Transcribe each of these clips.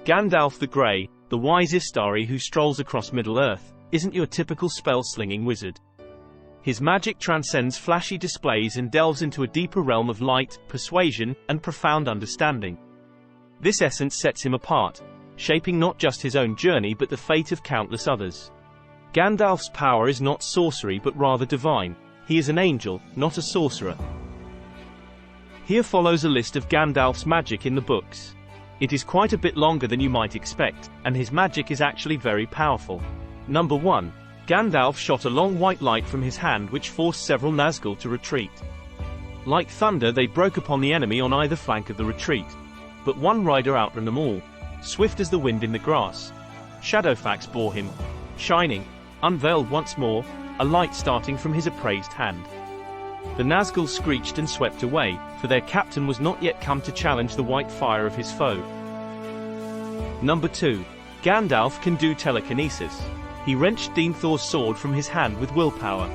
Gandalf the Grey, the wise Istari who strolls across Middle-earth, isn't your typical spell-slinging wizard. His magic transcends flashy displays and delves into a deeper realm of light, persuasion, and profound understanding. This essence sets him apart, shaping not just his own journey but the fate of countless others. Gandalf's power is not sorcery but rather divine. He is an angel, not a sorcerer. Here follows a list of Gandalf's magic in the books. It is quite a bit longer than you might expect, and his magic is actually very powerful. Number 1. Gandalf shot a long white light from his hand which forced several Nazgûl to retreat. Like thunder they broke upon the enemy on either flank of the retreat. But one rider outran them all, swift as the wind in the grass. Shadowfax bore him, shining, unveiled once more, a light starting from his upraised hand. The Nazgûl screeched and swept away, for their captain was not yet come to challenge the white fire of his foe. Number 2. Gandalf can do telekinesis. He wrenched Denethor's sword from his hand with willpower.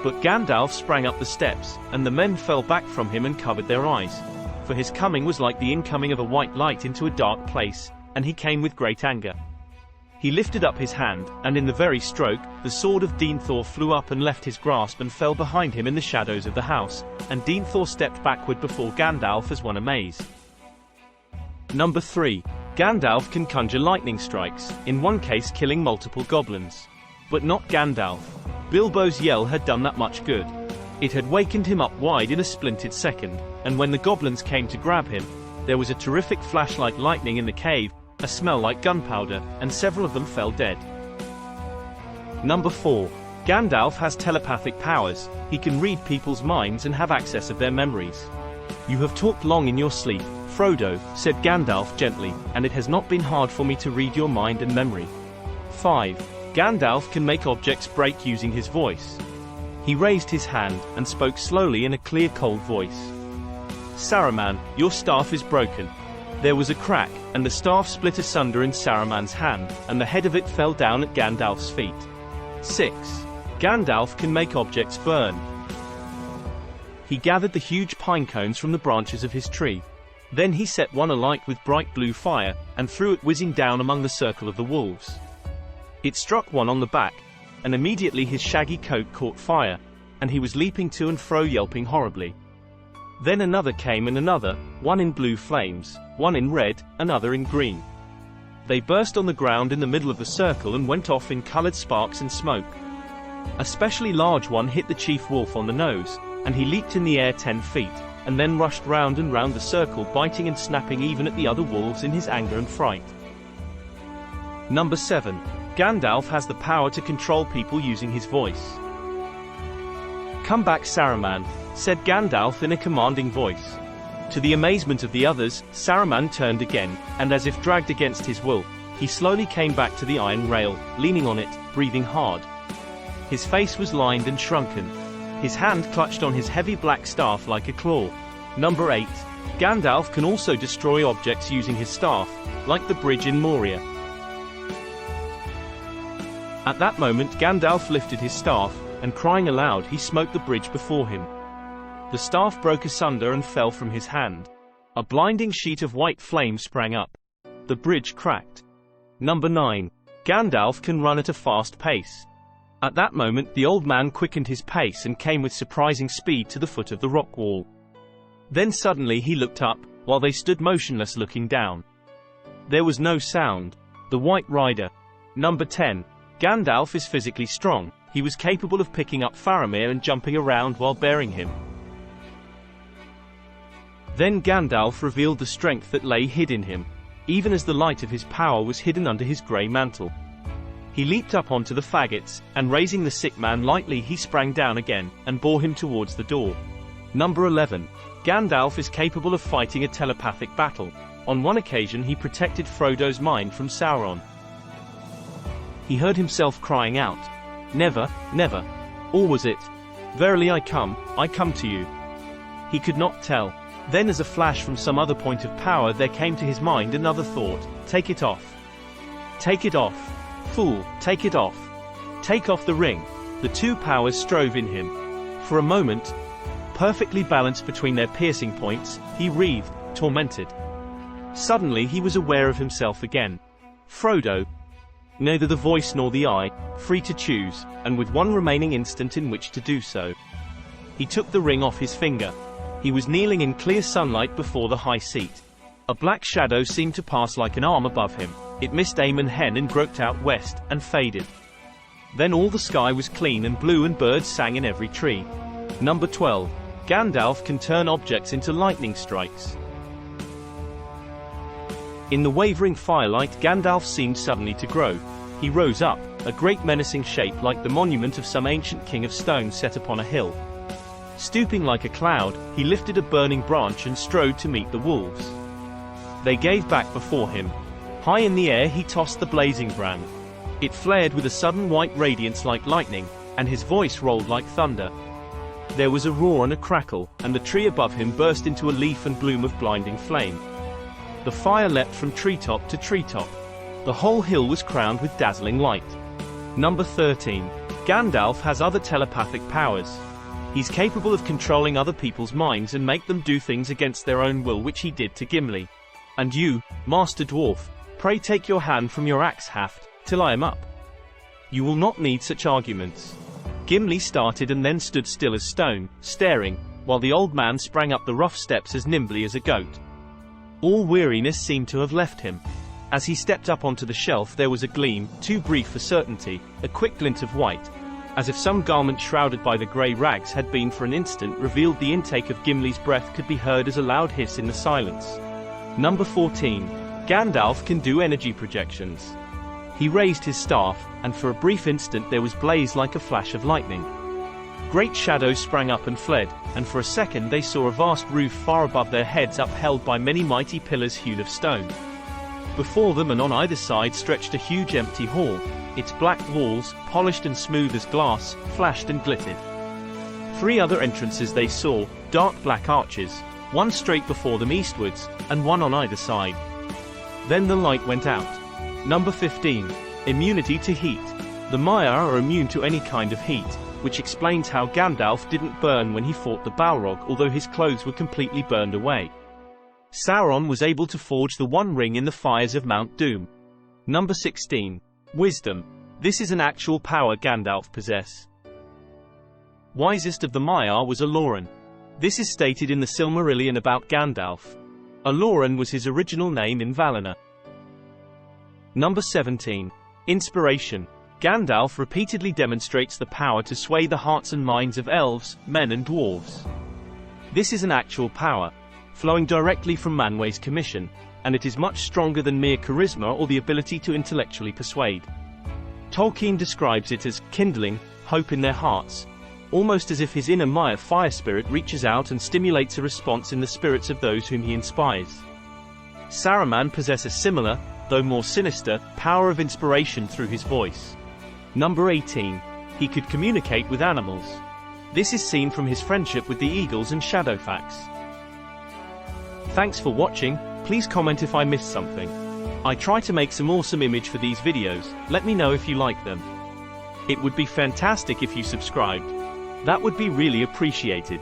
But Gandalf sprang up the steps, and the men fell back from him and covered their eyes. For his coming was like the incoming of a white light into a dark place, and he came with great anger. He lifted up his hand, and in the very stroke, the sword of Denethor flew up and left his grasp and fell behind him in the shadows of the house, and Denethor stepped backward before Gandalf as one amazed. Number 3. Gandalf can conjure lightning strikes, in one case killing multiple goblins. But not Gandalf. Bilbo's yell had done that much good. It had wakened him up wide in a splintered second, and when the goblins came to grab him, there was a terrific flash like lightning in the cave, a smell like gunpowder, and several of them fell dead. Number 4. Gandalf has telepathic powers. He can read people's minds and have access of their memories. You have talked long in your sleep, Frodo, said Gandalf gently, and it has not been hard for me to read your mind and memory. 5. Gandalf can make objects break using his voice. He raised his hand, and spoke slowly in a clear cold voice. Saruman, your staff is broken. There was a crack, and the staff split asunder in Saruman's hand, and the head of it fell down at Gandalf's feet. 6. Gandalf can make objects burn. He gathered the huge pine cones from the branches of his tree. Then he set one alight with bright blue fire, and threw it whizzing down among the circle of the wolves. It struck one on the back, and immediately his shaggy coat caught fire, and he was leaping to and fro yelping horribly. Then another came and another, one in blue flames, one in red, another in green. They burst on the ground in the middle of the circle and went off in colored sparks and smoke. A specially large one hit the chief wolf on the nose, and he leaped in the air 10 feet, and then rushed round and round the circle biting and snapping even at the other wolves in his anger and fright. Number 7. Gandalf has the power to control people using his voice. Come back Saruman, said Gandalf in a commanding voice. To the amazement of the others, Saruman turned again, and as if dragged against his will, he slowly came back to the iron rail, leaning on it, breathing hard. His face was lined and shrunken. His hand clutched on his heavy black staff like a claw. Number 8. Gandalf can also destroy objects using his staff, like the bridge in Moria. At that moment Gandalf lifted his staff, and crying aloud he smote the bridge before him. The staff broke asunder and fell from his hand. A blinding sheet of white flame sprang up. The bridge cracked. Number 9. Gandalf can run at a fast pace. At that moment the old man quickened his pace and came with surprising speed to the foot of the rock wall. Then suddenly he looked up, while they stood motionless looking down. There was no sound. The White Rider. Number 10. Gandalf is physically strong. He was capable of picking up Faramir and jumping around while bearing him. Then Gandalf revealed the strength that lay hid in him, even as the light of his power was hidden under his grey mantle. He leaped up onto the faggots, and raising the sick man lightly he sprang down again, and bore him towards the door. Number 11. Gandalf is capable of fighting a telepathic battle. On one occasion he protected Frodo's mind from Sauron. He heard himself crying out, "Never, never. Or was it? Verily I come to you." He could not tell. Then as a flash from some other point of power there came to his mind another thought, "Take it off. Take it off. Fool, take it off. Take off the ring." The two powers strove in him. For a moment, perfectly balanced between their piercing points, he writhed, tormented. Suddenly he was aware of himself again. Frodo. Neither the voice nor the eye, free to choose, and with one remaining instant in which to do so. He took the ring off his finger. He was kneeling in clear sunlight before the high seat. A black shadow seemed to pass like an arm above him. It missed aim and hen and groped out west, and faded. Then all the sky was clean and blue and birds sang in every tree. Number 12. Gandalf can turn objects into lightning strikes. In the wavering firelight, Gandalf seemed suddenly to grow. He rose up, a great menacing shape like the monument of some ancient king of stone set upon a hill. Stooping like a cloud, he lifted a burning branch and strode to meet the wolves. They gave back before him. High in the air he tossed the blazing brand. It flared with a sudden white radiance like lightning, and his voice rolled like thunder. There was a roar and a crackle, and the tree above him burst into a leaf and bloom of blinding flame. The fire leapt from treetop to treetop. The whole hill was crowned with dazzling light. Number 13. Gandalf has other telepathic powers. He's capable of controlling other people's minds and make them do things against their own will, which he did to Gimli. And you, Master Dwarf, pray take your hand from your axe haft, till I am up. You will not need such arguments. Gimli started and then stood still as stone, staring, while the old man sprang up the rough steps as nimbly as a goat. All weariness seemed to have left him. As he stepped up onto the shelf there was a gleam, too brief for certainty, a quick glint of white. As if some garment shrouded by the grey rags had been for an instant revealed, the intake of Gimli's breath could be heard as a loud hiss in the silence. Number 14. Gandalf can do energy projections. He raised his staff, and for a brief instant there was blaze like a flash of lightning. Great shadows sprang up and fled, and for a second they saw a vast roof far above their heads upheld by many mighty pillars hewn of stone. Before them and on either side stretched a huge empty hall. Its black walls, polished and smooth as glass, flashed and glittered. 3 other entrances they saw, dark black arches, one straight before them eastwards, and one on either side. Then the light went out. Number 15. Immunity to heat. The Maiar are immune to any kind of heat, which explains how Gandalf didn't burn when he fought the Balrog, although his clothes were completely burned away. Sauron was able to forge the One Ring in the fires of Mount Doom. Number 16. Wisdom. This is an actual power Gandalf possesses. Wisest of the Maiar was Eloran. This is stated in the Silmarillion about Gandalf. Eloran was his original name in Valinor. Number 17. Inspiration. Gandalf repeatedly demonstrates the power to sway the hearts and minds of elves, men and dwarves. This is an actual power, flowing directly from Manwë's commission, and it is much stronger than mere charisma or the ability to intellectually persuade. Tolkien describes it as kindling hope in their hearts, almost as if his inner Maiar fire spirit reaches out and stimulates a response in the spirits of those whom he inspires. Saruman possesses a similar, though more sinister, power of inspiration through his voice. Number 18. He could communicate with animals. This is seen from his friendship with the eagles and Shadowfax. Thanks for watching. Please comment if I missed something. I try to make some awesome image for these videos. Let me know if you like them. It would be fantastic if you subscribed. That would be really appreciated.